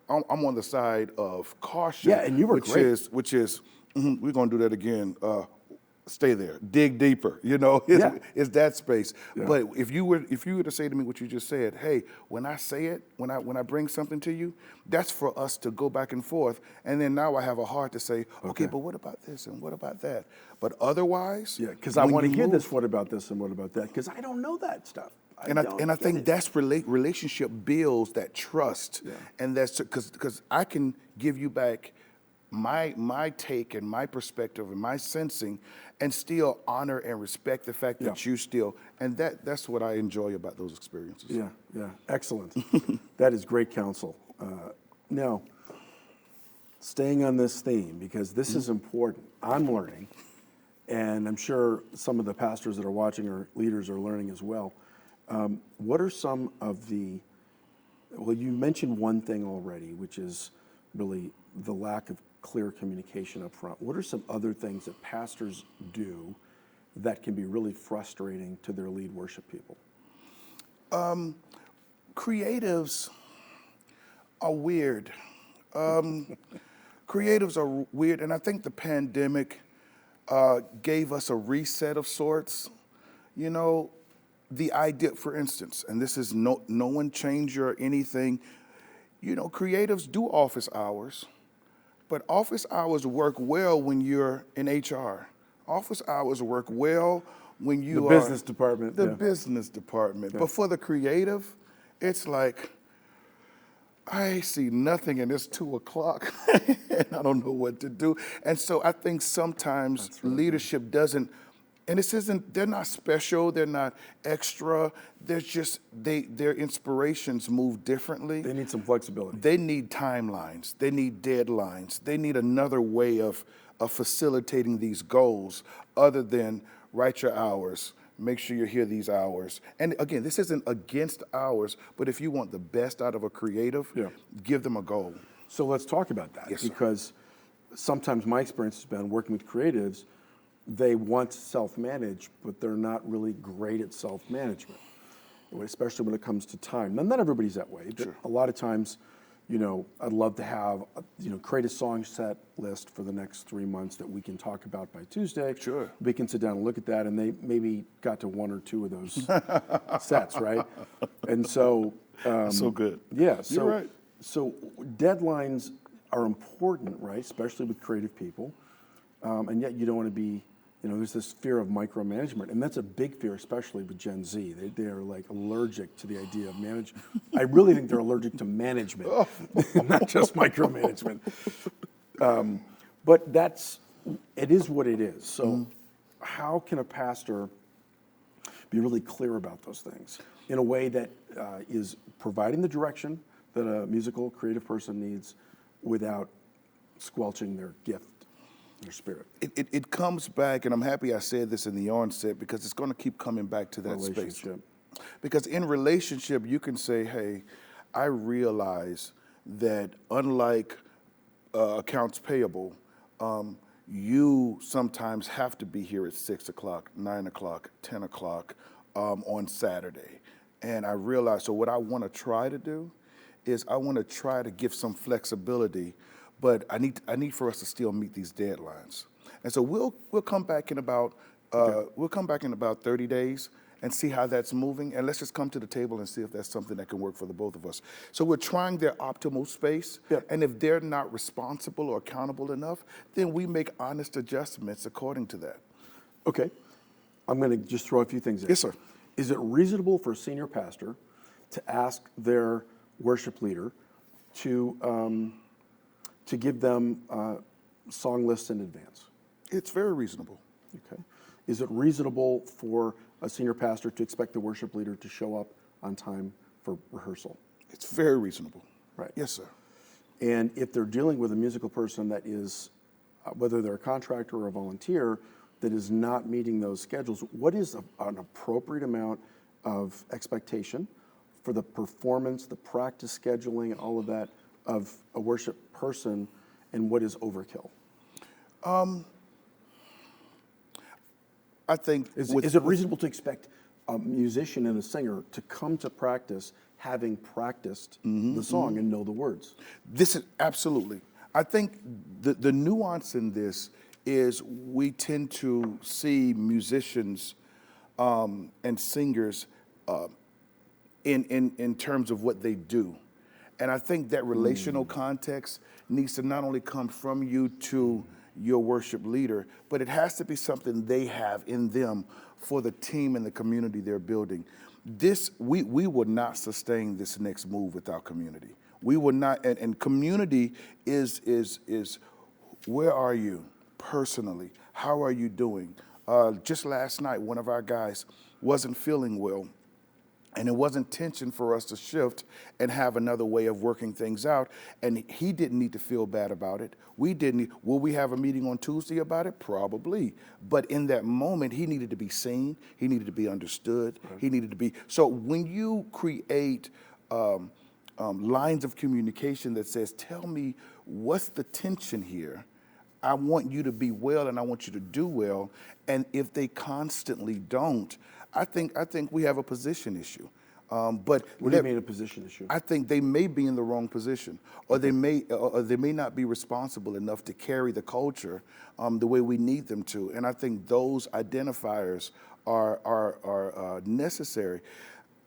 on the side of caution. Yeah, and you were great. Which is we're going to do that again. Stay there, dig deeper. It's that space. Yeah. But if you were to say to me what you just said, hey, when I say it, when I bring something to you, that's for us to go back and forth. And then now I have a heart to say, okay, but what about this and what about that? But otherwise, yeah, because I want to hear move- this. What about this and what about that? Because I don't know that stuff. I think that's relationship builds that trust, and that's because I can give you back my take and my perspective and my sensing, and still honor and respect the fact that you still, and that's what I enjoy about those experiences. Yeah, excellent. That is great counsel. Now, staying on this theme, because this is important. I'm learning, and I'm sure some of the pastors that are watching or leaders are learning as well. What are some of well, you mentioned one thing already, which is really the lack of clear communication up front. What are some other things that pastors do that can be really frustrating to their lead worship people? Creatives are weird. Creatives are weird, and I think the pandemic gave us a reset of sorts. You know, the idea, for instance, and this is no one change or anything, you know, creatives do office hours, but office hours work well when you're in HR. Office hours work well when you The are business department. the yeah. business department. Yeah. But for the creative, it's like, I see nothing and it's 2:00 and I don't know what to do. And so I think sometimes leadership doesn't, and they're not special, they're not extra, they're just, their inspirations move differently. They need some flexibility. They need timelines, they need deadlines, they need another way of facilitating these goals other than write your hours, make sure you're here these hours. And again, this isn't against hours, but if you want the best out of a creative, give them a goal. So let's talk about that. Yes, sir. Because sometimes my experience has been working with creatives, they want to self-manage, but they're not really great at self-management, especially when it comes to time. Now, not everybody's that way, but a lot of times, you know, I'd love to have, create a song set list for the next 3 months that we can talk about by Tuesday. Sure. We can sit down and look at that, and they maybe got to 1 or 2 of those sets, right? And so... so good. Yeah, so, You're right. So deadlines are important, right? Especially with creative people. And yet you don't want to be, there's this fear of micromanagement. And that's a big fear, especially with Gen Z. They are like allergic to the idea of management. I really think they're allergic to management, not just micromanagement. But it is what it is. So how can a pastor be really clear about those things in a way that is providing the direction that a musical, creative person needs without squelching their gift, their spirit? It comes back, and I'm happy I said this in the onset because it's going to keep coming back to that space. Relationship. Because in relationship, you can say, hey, I realize that unlike accounts payable, you sometimes have to be here at 6 o'clock, 9 o'clock, 10 o'clock on Saturday. And I realize, so what I want to try to do is I want to try to give some flexibility, but I need for us to still meet these deadlines. And so we'll come back in about 30 days and see how that's moving, and let's just come to the table and see if that's something that can work for the both of us. So we're trying their optimal space, and if they're not responsible or accountable enough, then we make honest adjustments according to that. Okay. I'm going to just throw a few things in. Yes, sir. Is it reasonable for a senior pastor to ask their worship leader to give them song lists in advance? It's very reasonable. Okay. Is it reasonable for a senior pastor to expect the worship leader to show up on time for rehearsal? It's very reasonable. Right. Yes, sir. And if they're dealing with a musical person that is, whether they're a contractor or a volunteer, that is not meeting those schedules, what is an appropriate amount of expectation for the performance, the practice scheduling, and all of that of a worship person, and what is overkill? I think Is it reasonable to expect a musician and a singer to come to practice having practiced the song and know the words? This is absolutely. I think the nuance in this is we tend to see musicians and singers in terms of what they do. And I think that relational context needs to not only come from you to your worship leader, but it has to be something they have in them for the team and the community they're building. We would not sustain this next move without community. We would not, and community is where are you personally? How are you doing? Just last night, one of our guys wasn't feeling well. And it wasn't tension for us to shift and have another way of working things out. And he didn't need to feel bad about it. We didn't. Will we have a meeting on Tuesday about it? Probably. But in that moment, he needed to be seen. He needed to be understood. Right. He needed to be. So when you create lines of communication that says, tell me what's the tension here? I want you to be well and I want you to do well. And if they constantly don't, I think we have a position issue. But what do you mean a position issue? I think they may be in the wrong position, or they may not be responsible enough to carry the culture the way we need them to. And I think those identifiers are necessary.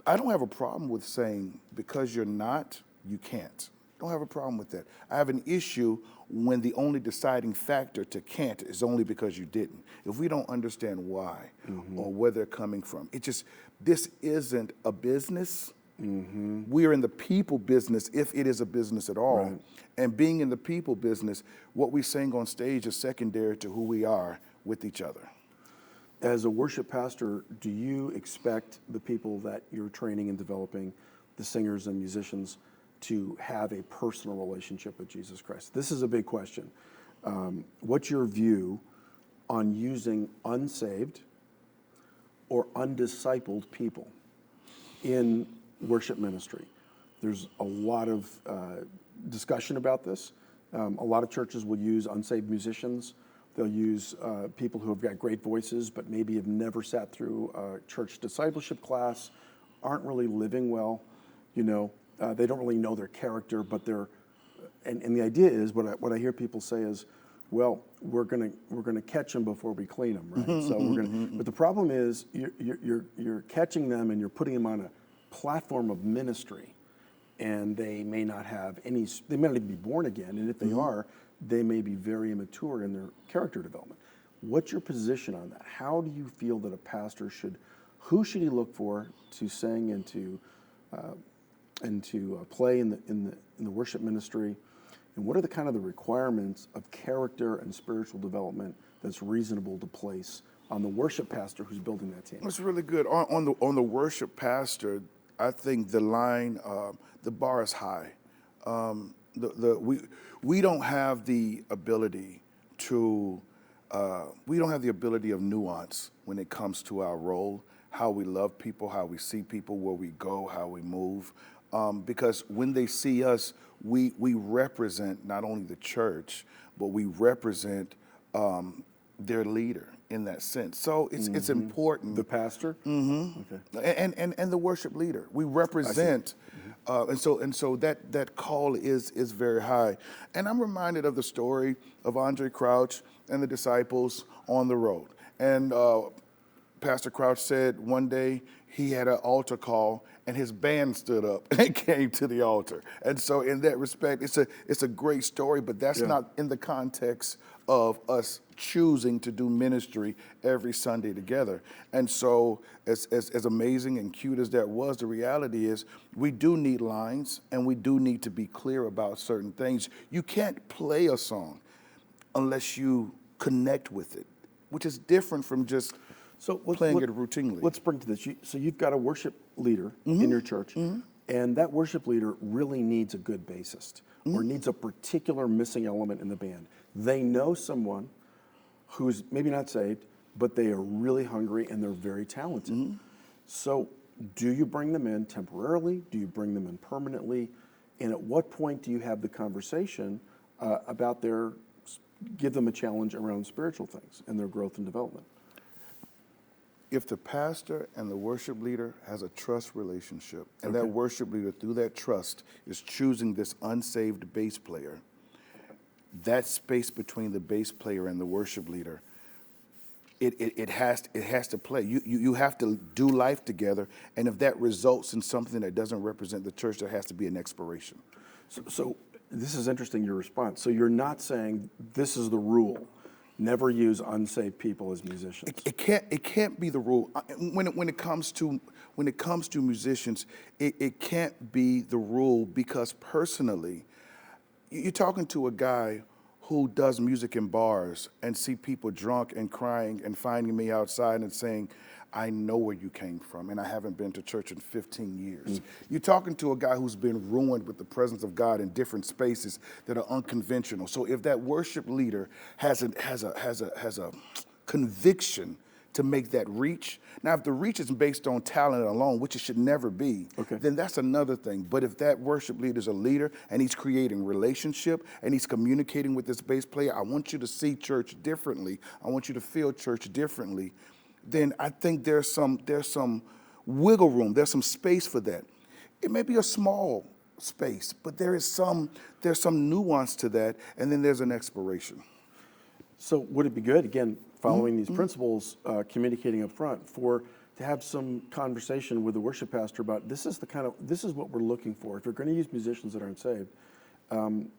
I don't have a problem with saying because you're not, you can't. Don't have a problem with that. I have an issue when the only deciding factor to can't is only because you didn't. If we don't understand why or where they're coming from, this isn't a business. We are in the people business, if it is a business at all. Right. And being in the people business, what we sing on stage is secondary to who we are with each other. As a worship pastor, do you expect the people that you're training and developing, the singers and musicians, to have a personal relationship with Jesus Christ? This is a big question. What's your view on using unsaved or undiscipled people in worship ministry? There's a lot of discussion about this. A lot of churches will use unsaved musicians. They'll use people who have got great voices but maybe have never sat through a church discipleship class, aren't really living well, they don't really know their character, but and the idea is what I hear people say is, well, we're gonna catch them before we clean them, right? So but the problem is you're catching them and you're putting them on a platform of ministry, and they may not have they may not even be born again, and if they are, they may be very immature in their character development. What's your position on that? How do you feel that a pastor who should he look for to sing and to play in the worship ministry, and what are the kind of the requirements of character and spiritual development that's reasonable to place on the worship pastor who's building that team? That's really good. On the worship pastor, I think the line, the bar is high. We don't have the ability of nuance when it comes to our role, how we love people, how we see people, where we go, how we move. Because when they see us, we represent not only the church, but we represent their leader in that sense. So it's important. The pastor? Okay. And the worship leader. We represent, and so that call is very high. And I'm reminded of the story of Andre Crouch and the disciples on the road. And Pastor Crouch said one day he had an altar call and his band stood up and came to the altar. And so in that respect, it's a great story, but that's not in the context of us choosing to do ministry every Sunday together. And so as amazing and cute as that was, the reality is we do need lines and we do need to be clear about certain things. You can't play a song unless you connect with it, which is different from just playing it routinely. Let's bring to this. So you've got a worship leader in your church, and that worship leader really needs a good bassist or needs a particular missing element in the band. They know someone who's maybe not saved, but they are really hungry and they're very talented. So do you bring them in temporarily? Do you bring them in permanently? And at what point do you have the conversation about give them a challenge around spiritual things and their growth and development? If the pastor and the worship leader has a trust relationship, and that worship leader, through that trust, is choosing this unsaved bass player, that space between the bass player and the worship leader, it has to play. You have to do life together, and if that results in something that doesn't represent the church, there has to be an expiration. So this is interesting, your response. So you're not saying this is the rule. Never use unsaved people as musicians. It can't be the rule. When it comes to musicians, it can't be the rule, because personally, you're talking to a guy who does music in bars and see people drunk and crying and finding me outside and saying, I know where you came from, and I haven't been to church in 15 years. You're talking to a guy who's been ruined with the presence of God in different spaces that are unconventional. So if that worship leader has a conviction to make that reach. Now, if the reach is based on talent alone, which it should never be, then that's another thing. But if that worship leader is a leader and he's creating relationship and he's communicating with this bass player, I want you to see church differently. I want you to feel church differently. Then I think there's some wiggle room. There's some space for that. It may be a small space, but there's some nuance to that, and then there's an expiration. So would it be good, again, following these principles, communicating up front, to have some conversation with the worship pastor about this is what we're looking for. If you're going to use musicians that aren't saved,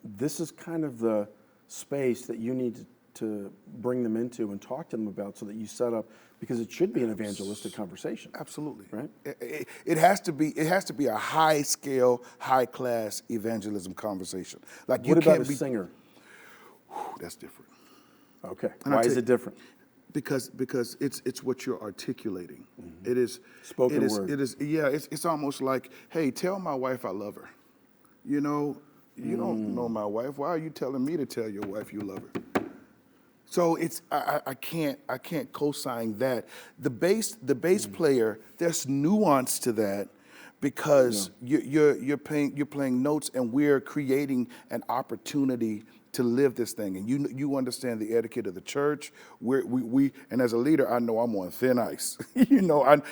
this is kind of the space that you need to bring them into and talk to them about, so that you set up, because it should be an evangelistic conversation. Absolutely. Right? It has to be a high scale, high class evangelism conversation. Like, you what can't about a be singer? That's different. Okay. And Why is it different? Because it's what you're articulating. It is spoken word. It is it's almost like, hey, tell my wife I love her. You know, you don't know my wife. Why are you telling me to tell your wife you love her? So it's I can't co-sign that. The bass player, there's nuance to that, because you're playing notes, and we're creating an opportunity to live this thing, and you understand the etiquette of the church. We and as a leader, I know I'm on thin ice.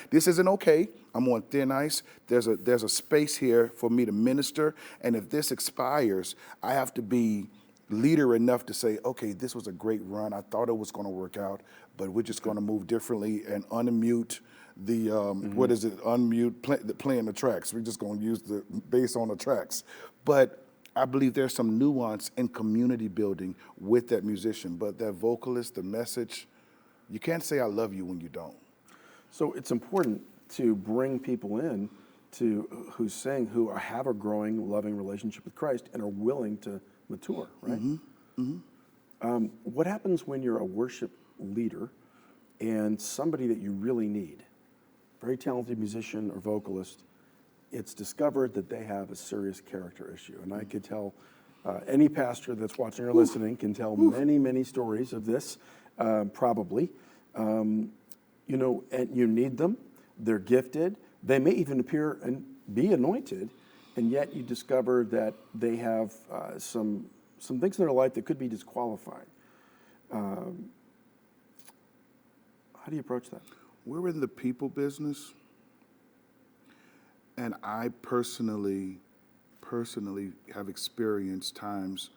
This isn't okay. I'm on thin ice. There's a space here for me to minister, and if this expires, I have to be leader enough to say, okay, this was a great run. I thought it was going to work out, but we're just going to move differently and unmute the playing the tracks. We're just going to use the bass on the tracks, but I believe there's some nuance in community building with that musician, but that vocalist, the message, you can't say I love you when you don't. So it's important to bring people in who sing, who have a growing, loving relationship with Christ and are willing to mature, right? What happens when you're a worship leader and somebody that you really need, very talented musician or vocalist, it's discovered that they have a serious character issue? And I could tell, any pastor that's watching or listening can tell many, many stories of this, probably. And you need them. They're gifted. They may even appear and be anointed, and yet you discover that they have some things in their life that could be disqualifying. How do you approach that? We're in the people business. And I personally have experienced times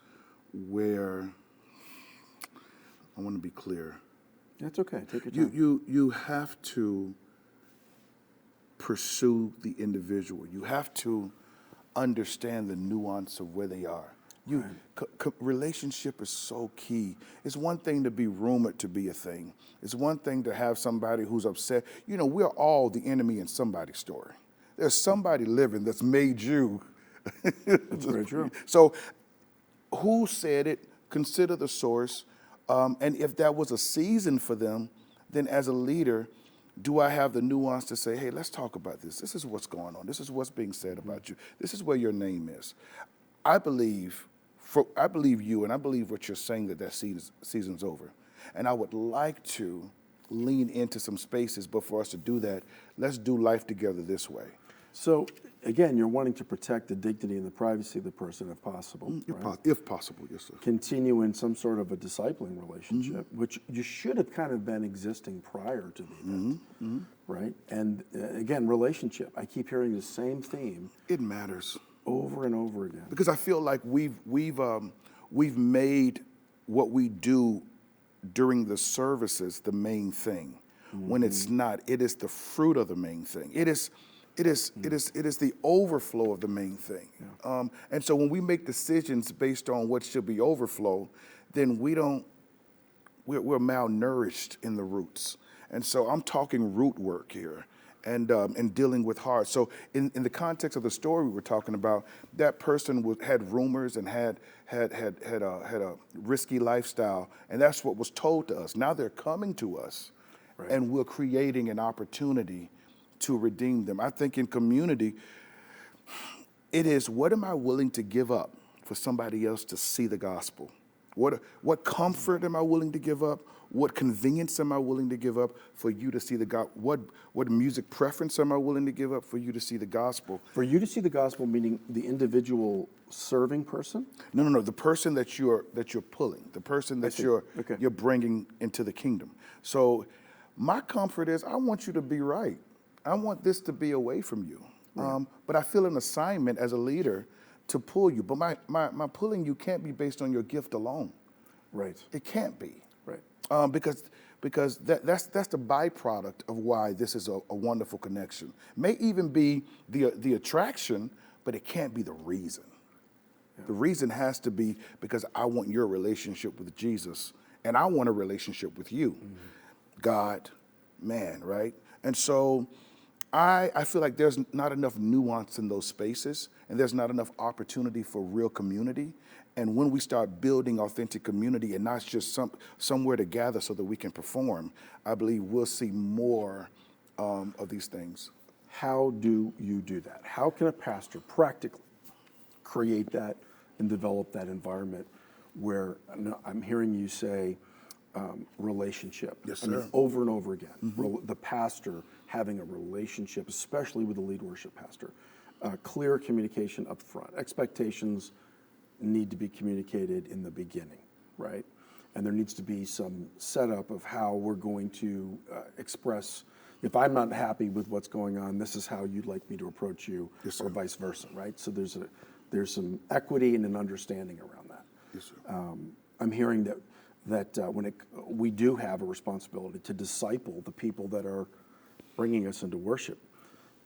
where, I want to be clear. That's okay. Take your time. You have to pursue the individual. You have to understand the nuance of where they are. Relationship is so key. It's one thing to be rumored to be a thing. It's one thing to have somebody who's upset. We're all the enemy in somebody's story. There's somebody living that's made you. That's very true. So who said it? Consider the source. And if that was a season for them, then as a leader, do I have the nuance to say, hey, let's talk about this. This is what's going on. This is what's being said about you. This is where your name is. I believe you, and I believe what you're saying, that season's over. And I would like to lean into some spaces, but for us to do that, let's do life together this way. So, again, you're wanting to protect the dignity and the privacy of the person if possible. Right? If possible, yes, sir. Continue in some sort of a discipling relationship, which you should have kind of been existing prior to the event, right? And again, relationship. I keep hearing the same theme. It matters. Over and over again. Because I feel like we've made what we do during the services the main thing, when it's not. It is the fruit of the main thing. It is the overflow of the main thing. Yeah. And so when we make decisions based on what should be overflow, then we're malnourished in the roots. And so I'm talking root work here, and dealing with heart. So in the context of the story we were talking about, that person had rumors and had a risky lifestyle, and that's what was told to us. Now they're coming to us, Right. and we're creating an opportunity to redeem them. I think in community, it is, what am I willing to give up for somebody else to see the gospel? What comfort am I willing to give up? What convenience am I willing to give up for you to see the gospel? What music preference am I willing to give up for you to see the gospel? For you to see the gospel, meaning the individual serving person? No. The person that you're pulling, the person that you're bringing into the kingdom. So, my comfort is, I want you to be right. I want this to be away from you. Right. But I feel an assignment as a leader to pull you. But my pulling you can't be based on your gift alone. Right. It can't be. Right. Because that's the byproduct of why this is a wonderful connection. May even be the attraction, but it can't be the reason. Yeah. The reason has to be because I want your relationship with Jesus, and I want a relationship with you, God, man, right? And so I feel like there's not enough nuance in those spaces, and there's not enough opportunity for real community. And when we start building authentic community and not just somewhere to gather so that we can perform, I believe we'll see more of these things. How do you do that? How can a pastor practically create that and develop that environment where I'm hearing you say relationship? Yes, sir. I mean, over and over again. The pastor having a relationship, especially with the lead worship pastor. Clear communication up front. Expectations need to be communicated in the beginning, right? And there needs to be some setup of how we're going to express, if I'm not happy with what's going on, this is how you'd like me to approach you, yes, or vice versa, right? So there's some equity and an understanding around that. Yes, sir. I'm hearing that we do have a responsibility to disciple the people that are bringing us into worship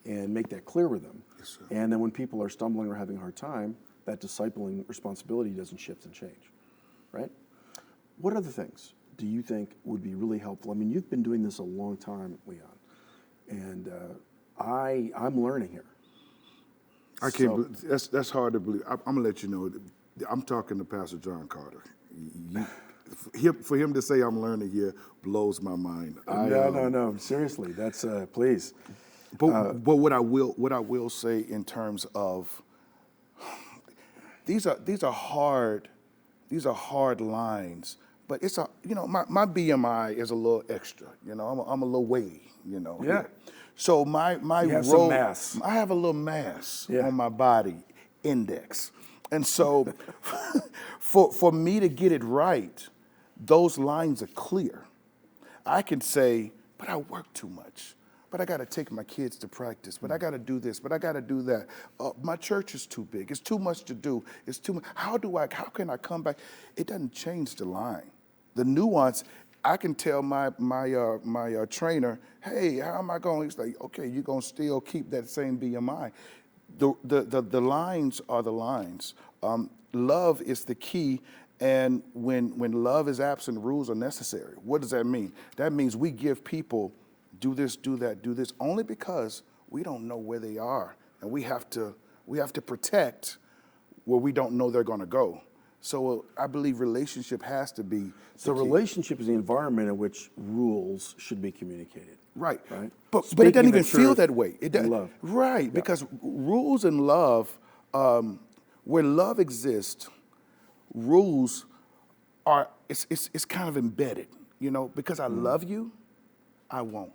and make that clear with them. Yes, sir. And then when people are stumbling or having a hard time, that discipling responsibility doesn't shift and change, right? What other things do you think would be really helpful? I mean, you've been doing this a long time, Leon, and I'm learning here. I can't. That's hard to believe. I'm gonna let you know. I'm talking to Pastor John Carter. For him to say I'm learning here blows my mind. No. Seriously, that's please. But what I will say in terms of these are hard lines. But it's my BMI is a little extra. I'm a little weighty. Yeah. So my you have role, some mass. I have a little mass on my body index, and so for me to get it right, those lines are clear. I can say, but I work too much. But I got to take my kids to practice. But I got to do this. But I got to do that. My church is too big. It's too much to do. It's too much. How can I come back? It doesn't change the line. The nuance, I can tell my trainer, hey, how am I going? He's like, okay, you're going to still keep that same BMI. The lines are the lines. Love is the key. And when love is absent, rules are necessary. What does that mean? That means we give people do this, do that, do this, only because we don't know where they are, and we have to protect where we don't know they're going to go. So I believe relationship has to be. So relationship is the environment in which rules should be communicated. Right. But it doesn't even feel that way. It doesn't. Love. Right. Yeah. Because rules and love, where love exists, rules are. It's kind of embedded. Because I love you, I won't.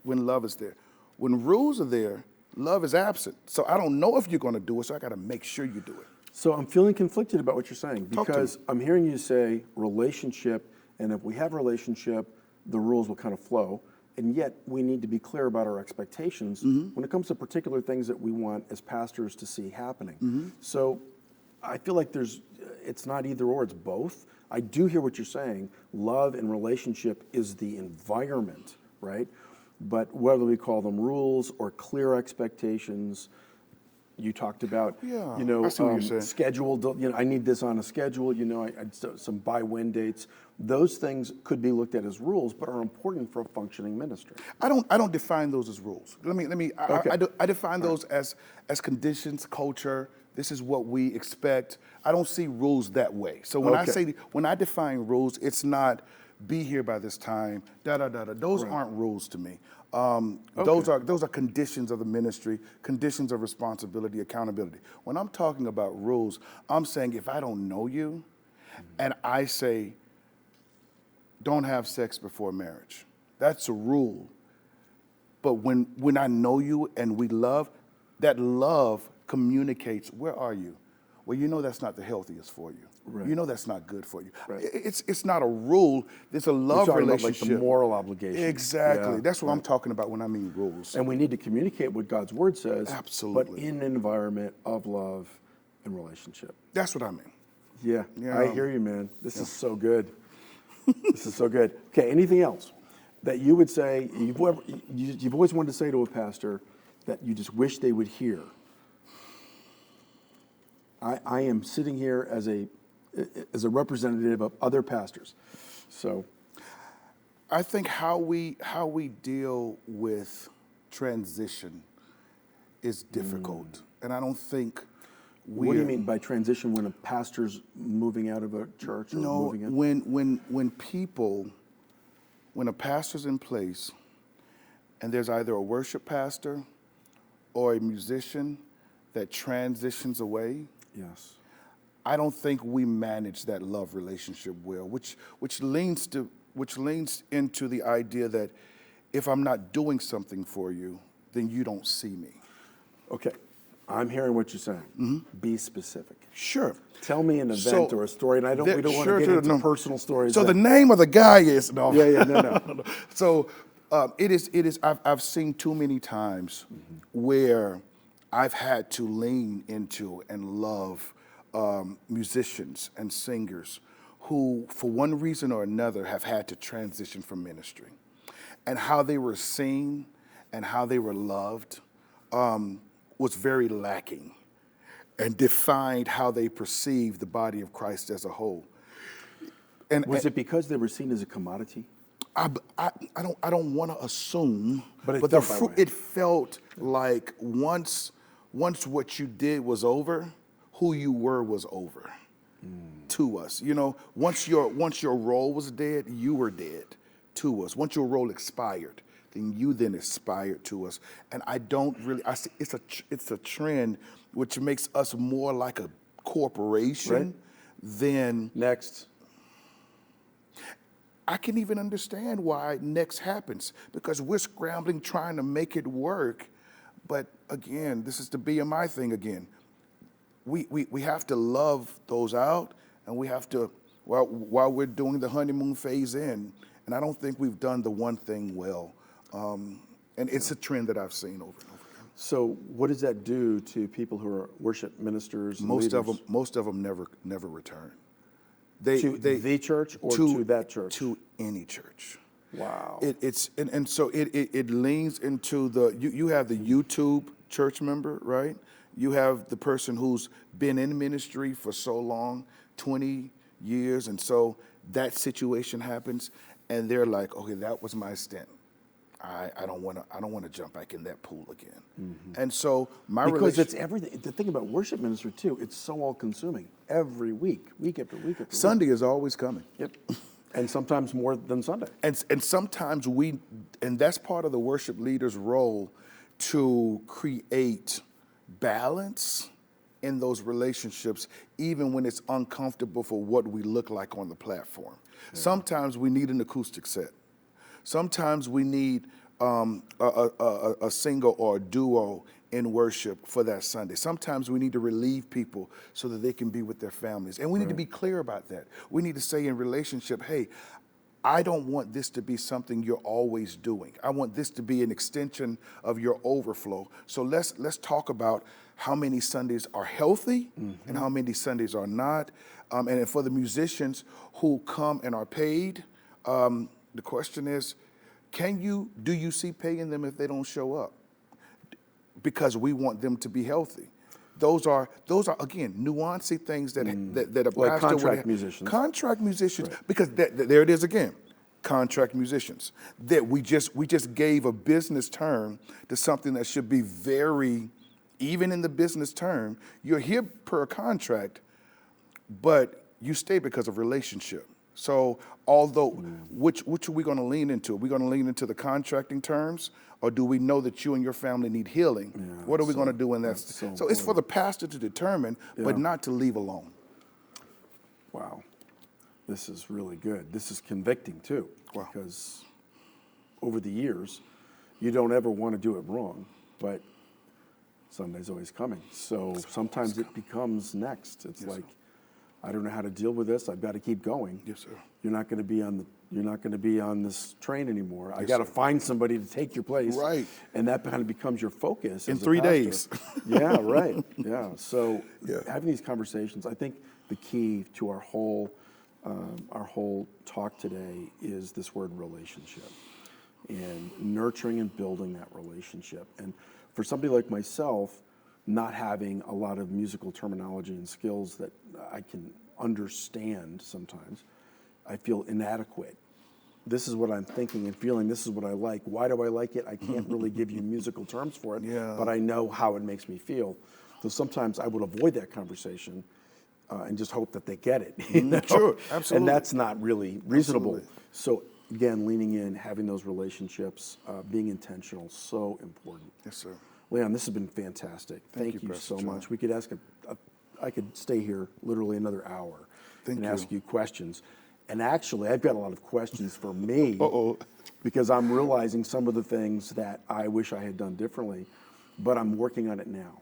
When love is there. When rules are there, love is absent. So I don't know if you're going to do it, so I got to make sure you do it. So I'm feeling conflicted about what you're saying, because I'm hearing you say relationship, and if we have a relationship, the rules will kind of flow, and yet we need to be clear about our expectations when it comes to particular things that we want as pastors to see happening. So I feel like it's not either or, it's both. I do hear what you're saying. Love and relationship is the environment, right? But whether we call them rules or clear expectations, you talked about, schedule. I need this on a schedule. Some by-when dates. Those things could be looked at as rules, but are important for a functioning ministry. I don't define those as rules. I define those as conditions, culture. This is what we expect. I don't see rules that way. So when I define rules, it's not be here by this time, da da da da. Those aren't rules to me. Okay. Those are conditions of the ministry, conditions of responsibility, accountability. When I'm talking about rules, I'm saying if I don't know you, and I say, don't have sex before marriage, that's a rule. But when I know you and we love, that love communicates, where are you? Well, you know that's not the healthiest for you. Right. You know that's not good for you. Right. It's not a rule. It's a love You're talking relationship. about like the moral obligation. Exactly. Yeah, That's what I'm right. talking about when I mean rules. And we need to communicate what God's word says, Absolutely. but in an environment of love and relationship. That's what I mean. Yeah, Yeah. I hear you, man. This is so good. This is so good. Okay, anything else that you would say, you've always wanted to say to a pastor that you just wish they would hear? I am sitting here as a representative of other pastors. So I think how we deal with transition is difficult, and I don't think we. what do you mean by transition when a pastor's moving out of a church or No, moving in? when a pastor's in place, and there's either a worship pastor or a musician that transitions away, Yes. I don't think we manage that love relationship well, which leans into the idea that if I'm not doing something for you, then you don't see me. Okay, I'm hearing what you're saying. Mm-hmm. Be specific. Sure. Tell me an event So, or a story, and we don't want to get into no. personal stories. So the name of the guy is no. Yeah, no. So it is. I've seen too many times where I've had to lean into and love musicians and singers who, for one reason or another, have had to transition from ministry, and how they were seen and how they were loved was very lacking, and defined how they perceived the body of Christ as a whole. And Was it because they were seen as a commodity? I don't want to assume, But it the felt that way. it felt like once what you did was over, who you were was over to us. You know, once your role was dead, you were dead to us. Once your role expired, then you then expired to us. And I don't really. I see it's a trend which makes us more like a corporation Right. than. Next. I can even understand why next happens, because we're scrambling trying to make it work. But again, this is the BMI thing again. We have to love those out, and we have to, while we're doing the honeymoon phase in, and I don't think we've done the one thing well. And it's a trend that I've seen over and over again. So what does that do to people who are worship ministers and Most leaders? of them never return. To the church or to that church? To any church. Wow. So it leans into you have the YouTube church member, right? You have the person who's been in ministry for so long, 20 years, and so that situation happens, and they're like, okay, that was my stint. I don't want to jump back in that pool again. And so Because it's everything. The thing about worship ministry too, it's so all consuming. Every week after week after week. Sunday is always coming. Yep. And sometimes more than Sunday. And sometimes and that's part of the worship leader's role, to create balance in those relationships, even when it's uncomfortable for what we look like on the platform. Yeah. Sometimes we need an acoustic set. Sometimes we need a single or a duo in worship for that Sunday. Sometimes we need to relieve people so that they can be with their families. And we need to be clear about that. We need to say in relationship, hey, I don't want this to be something you're always doing. I want this to be an extension of your overflow. So let's talk about how many Sundays are healthy and how many Sundays are not. And for the musicians who come and are paid, the question is, do you see paying them if they don't show up? Because we want them to be healthy. Those are again nuancy things that a like pastor contract would have. musicians. Contract musicians, because there it is again. Contract musicians. That we just gave a business term to something that should be very, even in the business term, you're here per contract, but you stay because of relationship. So although, which are we going to lean into? Are we going to lean into the contracting terms, or do we know that you and your family need healing? What are we going to do in that? So it's for the pastor to determine, but not to leave alone. Wow. This is really good. This is convicting too, because over the years, you don't ever want to do it wrong, but Sunday's always coming. So sometimes it becomes next. It's like, I don't know how to deal with this. I've got to keep going. Yes, sir. You're not going to be on this train anymore. I got to find somebody to take your place. Right. And that kind of becomes your focus In as a 3 pastor. days. Yeah, right. Yeah. So having these conversations, I think the key to our whole talk today is this word relationship, and nurturing and building that relationship. And for somebody like myself, not having a lot of musical terminology and skills that I can understand sometimes, I feel inadequate. This is what I'm thinking and feeling. This is what I like. Why do I like it? I can't really give you musical terms for it, but I know how it makes me feel. So sometimes I would avoid that conversation and just hope that they get it. You know? Sure, absolutely. And that's not really reasonable. Absolutely. So again, leaning in, having those relationships, being intentional, so important. Yes, sir. Leon, this has been fantastic. Thank you Pastor so John. much. We could ask I could stay here literally another hour and ask you questions. And actually, I've got a lot of questions for me because I'm realizing some of the things that I wish I had done differently, but I'm working on it now.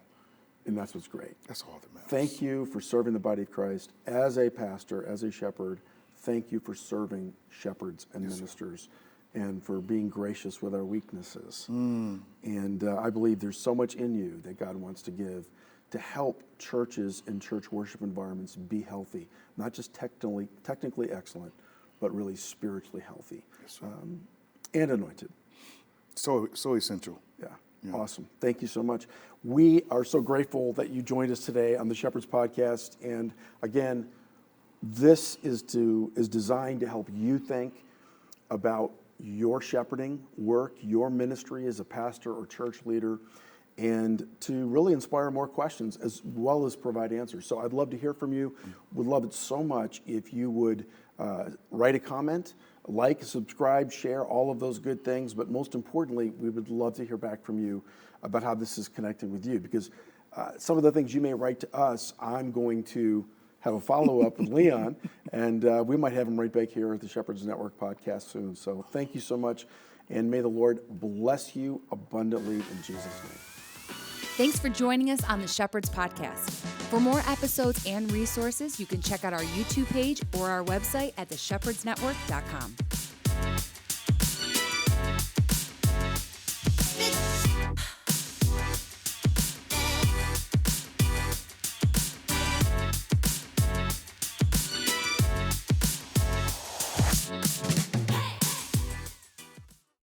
And that's what's great. That's all that matters. Thank you for serving the body of Christ as a pastor, as a shepherd. Thank you for serving shepherds and ministers, and for being gracious with our weaknesses. And I believe there's so much in you that God wants to give to help churches and church worship environments be healthy, not just technically excellent, but really spiritually healthy, and anointed. So essential. Yeah. Awesome. Thank you so much. We are so grateful that you joined us today on the Shepherds Podcast. And again, this is designed to help you think about your shepherding work, your ministry as a pastor or church leader, and to really inspire more questions as well as provide answers. So I'd love to hear from you. Would love it so much if you would write a comment, like, subscribe, share, all of those good things. But most importantly, we would love to hear back from you about how this is connecting with you, because some of the things you may write to us, I'm going to have a follow-up with Leon, and we might have him right back here at the Shepherds Network podcast soon. So thank you so much, and may the Lord bless you abundantly in Jesus' name. Thanks for joining us on the Shepherds Podcast. For more episodes and resources, you can check out our YouTube page or our website at theshepherdsnetwork.com.